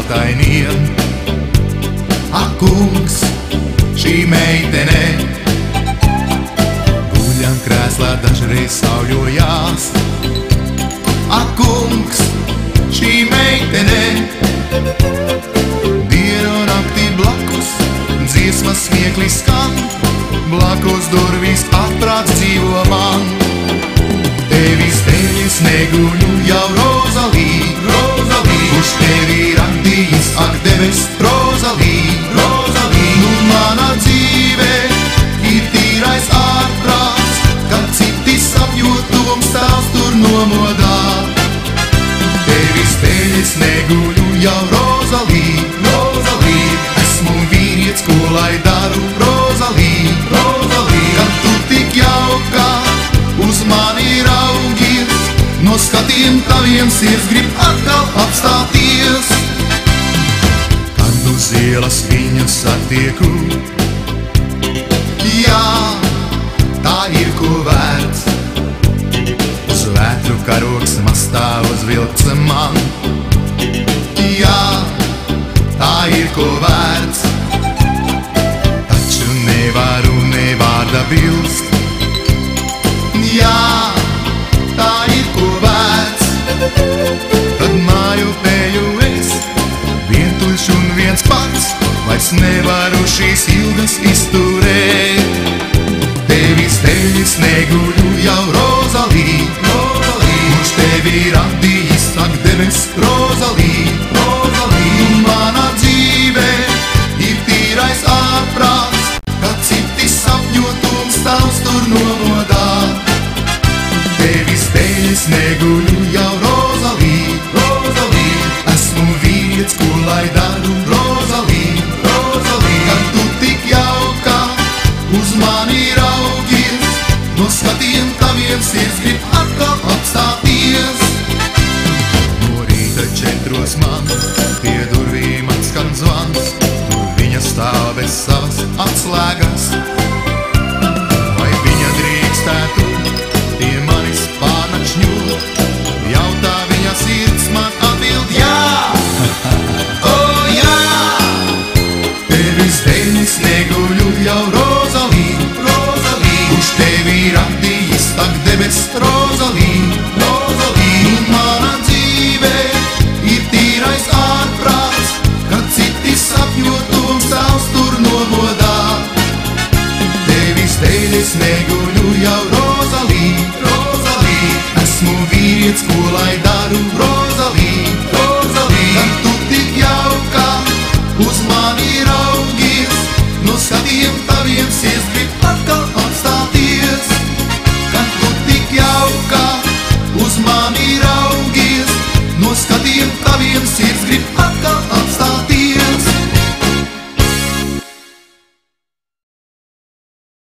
zeltainiem. Ak, kungs, šī meitene guļam krēslā dažreiz sauļojās. Ak, kungs, šī meitene dienu naktī blakus dziesmas smiekli skan, blakus durvis atprāts dzīvo man. Tevis dēļ es neguļu jau Rozalī, Rozalī, kurš tevi radījis, ak, debes, Rozalī, Rozalī. Nu mana dzīve ir tīrais ārprāts, kad citi sapņo toms tavs tur nomodā. Tevis dēļ es neguļu jau Rozalī, Rozalī, esmu vīrietis, ko lai daru, Rozalī, Rozalī. Kad tu tik jauka uz mani raugies, no skatiem taviem sirds grib atkal apstāties. Kad uz ielas viņu satieku, jā, tā ir ko vērts. Uz vētru karogs mastā uzvilkts man, jā, tā ir ko vērts. Taču nevaru ne vārda bilst, jā, tā ir ko vērts. Tad māju pēju es, vientuļš un viens pats, vairs nevaru šīs ilgas izturēt. Tevis dēļ es neguļu jau Rozalī, Rozalī, kurš tevi radījis, ak, debes, Rozalī, Rozalī. Un mana dzīve ir tīrais ārprāts, kad citi sapņo tums tavs tur nomodā. Tevis dēļ es neguļu jau Rozalī, Rozalī, esmu vīrietis, ko lai daru, Rozalī, Rozalī. Kad tu tik jauka uz mani raugies, no skatiem taviem sirds grib atkal apstāties. No rīta 4 man pie durvīm atskan zvans, tur viņa stāv bez savas atslēgas. Vai viņa drīkstētu pie manis pārnakšņot? Jautā viņa sirds, man atbild jā, o jā. Tevis dēļ es neguļu jau Rozalī, Rozalī, kurš tevi radījis, ak, debes, Rozalī, Rozalī. Un mana dzīve ir tīrais ārprāts, kad citi sapņo tums tavs tur nomodā. Tevis dēļ es neguļu jau Rozalī,